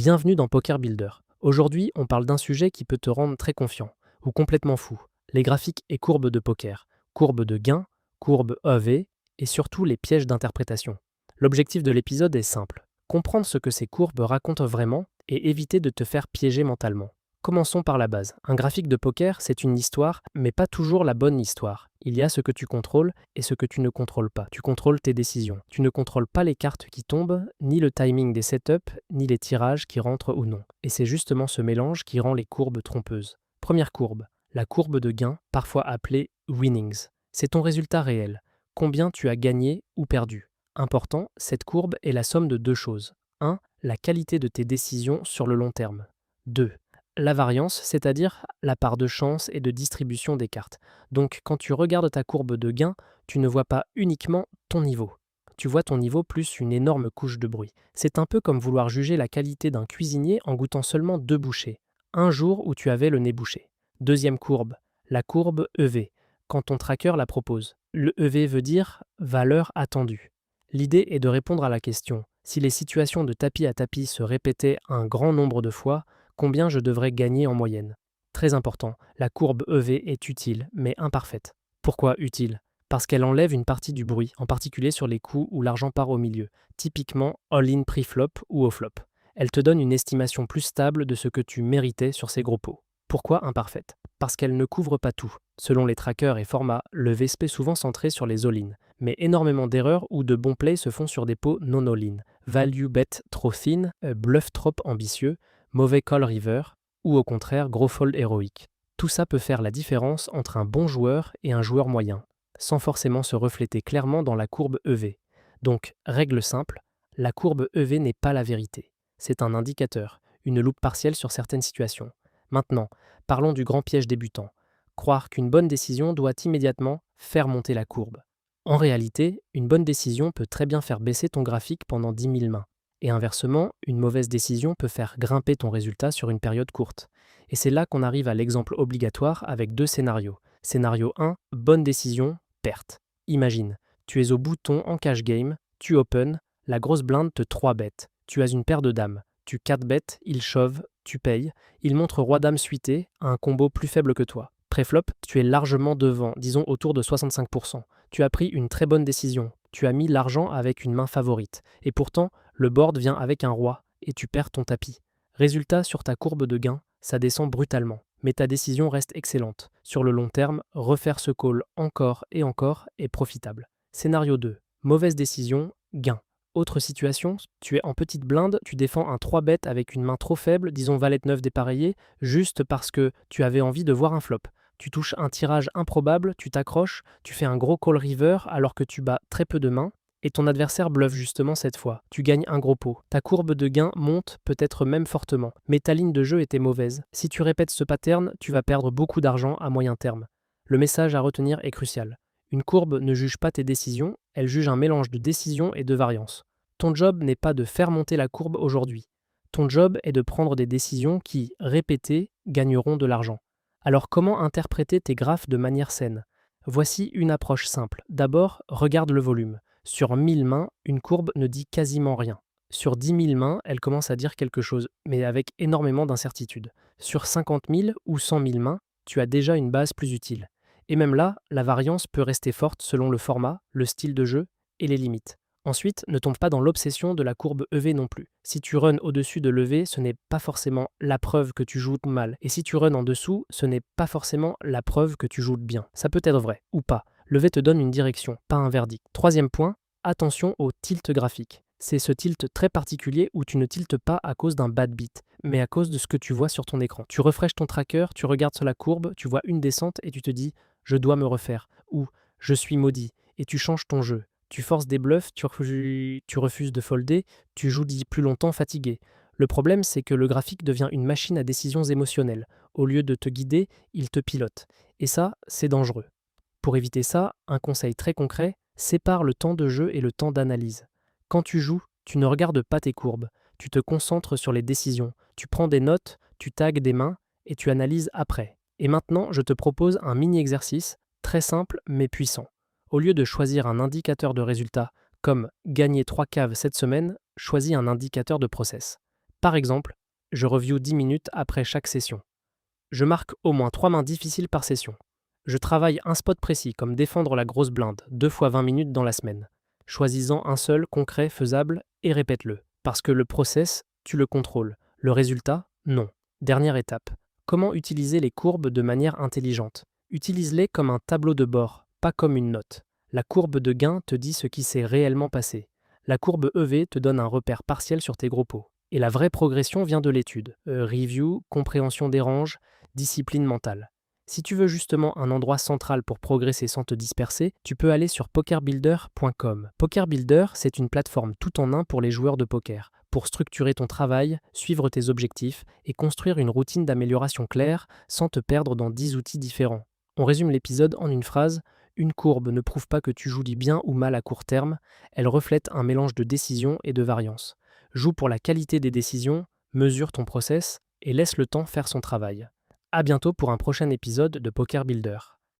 Bienvenue dans Poker Builder. Aujourd'hui, on parle d'un sujet qui peut te rendre très confiant ou complètement fou. Les graphiques et courbes de poker, courbes de gain, courbes EV et surtout les pièges d'interprétation. L'objectif de l'épisode est simple, comprendre ce que ces courbes racontent vraiment et éviter de te faire piéger mentalement. Commençons par la base. Un graphique de poker, c'est une histoire, mais pas toujours la bonne histoire. Il y a ce que tu contrôles et ce que tu ne contrôles pas. Tu contrôles tes décisions. Tu ne contrôles pas les cartes qui tombent, ni le timing des setups, ni les tirages qui rentrent ou non. Et c'est justement ce mélange qui rend les courbes trompeuses. Première courbe, la courbe de gain, parfois appelée winnings. C'est ton résultat réel. Combien tu as gagné ou perdu. Important, cette courbe est la somme de deux choses. 1. La qualité de tes décisions sur le long terme. 2. La variance, c'est-à-dire la part de chance et de distribution des cartes. Donc quand tu regardes ta courbe de gain, tu ne vois pas uniquement ton niveau. Tu vois ton niveau plus une énorme couche de bruit. C'est un peu comme vouloir juger la qualité d'un cuisinier en goûtant seulement 2 bouchées. Un jour où tu avais le nez bouché. Deuxième courbe, la courbe EV, quand ton tracker la propose. Le EV veut dire valeur attendue. L'idée est de répondre à la question, si les situations de tapis à tapis se répétaient un grand nombre de fois, combien je devrais gagner en moyenne. Très important, la courbe EV est utile, mais imparfaite. Pourquoi utile? Parce qu'elle enlève une partie du bruit, en particulier sur les coups où l'argent part au milieu, typiquement all-in pre-flop ou au flop. Elle te donne une estimation plus stable de ce que tu méritais sur ces gros pots. Pourquoi imparfaite? Parce qu'elle ne couvre pas tout. Selon les trackers et formats, le VSP est souvent centré sur les all-in, mais énormément d'erreurs ou de bons plays se font sur des pots non all-in. Value bet trop thin, bluff trop ambitieux, mauvais call river, ou au contraire gros fold héroïque. Tout ça peut faire la différence entre un bon joueur et un joueur moyen, sans forcément se refléter clairement dans la courbe EV. Donc, règle simple, la courbe EV n'est pas la vérité. C'est un indicateur, une loupe partielle sur certaines situations. Maintenant, parlons du grand piège débutant. Croire qu'une bonne décision doit immédiatement faire monter la courbe. En réalité, une bonne décision peut très bien faire baisser ton graphique pendant 10 000 mains. Et inversement, une mauvaise décision peut faire grimper ton résultat sur une période courte. Et c'est là qu'on arrive à l'exemple obligatoire avec deux scénarios. Scénario 1, bonne décision, perte. Imagine, tu es au bouton en cash game, tu open, la grosse blinde te 3-bet. Tu as une paire de dames, tu 4-bet, il shove, tu payes, il montre roi-dame suité, un combo plus faible que toi. Préflop, tu es largement devant, disons autour de 65%. Tu as pris une très bonne décision, tu as mis l'argent avec une main favorite. Et pourtant, le board vient avec un roi et tu perds ton tapis. Résultat, sur ta courbe de gain, ça descend brutalement. Mais ta décision reste excellente. Sur le long terme, refaire ce call encore et encore est profitable. Scénario 2. Mauvaise décision, gain. Autre situation, tu es en petite blinde, tu défends un 3-bet avec une main trop faible, disons valet 9 dépareillé, juste parce que tu avais envie de voir un flop. Tu touches un tirage improbable, tu t'accroches, tu fais un gros call river alors que tu bats très peu de mains, et ton adversaire bluffe justement cette fois. Tu gagnes un gros pot. Ta courbe de gain monte peut-être même fortement, mais ta ligne de jeu était mauvaise. Si tu répètes ce pattern, tu vas perdre beaucoup d'argent à moyen terme. Le message à retenir est crucial. Une courbe ne juge pas tes décisions, elle juge un mélange de décisions et de variances. Ton job n'est pas de faire monter la courbe aujourd'hui. Ton job est de prendre des décisions qui, répétées, gagneront de l'argent. Alors comment interpréter tes graphes de manière saine? Voici une approche simple. D'abord, regarde le volume. Sur 1000 mains, une courbe ne dit quasiment rien. Sur 10 000 mains, elle commence à dire quelque chose, mais avec énormément d'incertitude. Sur 50 000 ou 100 000 mains, tu as déjà une base plus utile. Et même là, la variance peut rester forte selon le format, le style de jeu et les limites. Ensuite, ne tombe pas dans l'obsession de la courbe EV non plus. Si tu runs au-dessus de l'EV, ce n'est pas forcément la preuve que tu joues mal. Et si tu runs en dessous, ce n'est pas forcément la preuve que tu joues bien. Ça peut être vrai, ou pas. L'EV te donne une direction, pas un verdict. Troisième point, attention au tilt graphique. C'est ce tilt très particulier où tu ne tiltes pas à cause d'un bad beat, mais à cause de ce que tu vois sur ton écran. Tu refreshes ton tracker, tu regardes sur la courbe, tu vois une descente et tu te dis « je dois me refaire » ou « je suis maudit » et tu changes ton jeu. Tu forces des bluffs, tu refuses de folder, tu joues plus longtemps fatigué. Le problème, c'est que le graphique devient une machine à décisions émotionnelles. Au lieu de te guider, il te pilote. Et ça, c'est dangereux. Pour éviter ça, un conseil très concret, sépare le temps de jeu et le temps d'analyse. Quand tu joues, tu ne regardes pas tes courbes, tu te concentres sur les décisions, tu prends des notes, tu tags des mains et tu analyses après. Et maintenant, je te propose un mini-exercice, très simple mais puissant. Au lieu de choisir un indicateur de résultat, comme gagner 3 caves cette semaine, choisis un indicateur de process. Par exemple, je review 10 minutes après chaque session. Je marque au moins 3 mains difficiles par session. Je travaille un spot précis comme défendre la grosse blinde, 2 fois 20 minutes dans la semaine. Choisis-en un seul, concret, faisable et répète-le. Parce que le process, tu le contrôles. Le résultat, non. Dernière étape. Comment utiliser les courbes de manière intelligente? Utilise-les comme un tableau de bord, pas comme une note. La courbe de gain te dit ce qui s'est réellement passé. La courbe EV te donne un repère partiel sur tes gros pots. Et la vraie progression vient de l'étude. Review, compréhension des ranges, discipline mentale. Si tu veux justement un endroit central pour progresser sans te disperser, tu peux aller sur pokerbuilder.com. Pokerbuilder, c'est une plateforme tout en un pour les joueurs de poker, pour structurer ton travail, suivre tes objectifs et construire une routine d'amélioration claire sans te perdre dans 10 outils différents. On résume l'épisode en une phrase: une courbe ne prouve pas que tu joues bien ou mal à court terme, elle reflète un mélange de décisions et de variances. Joue pour la qualité des décisions, mesure ton process et laisse le temps faire son travail. À bientôt pour un prochain épisode de Poker Builder.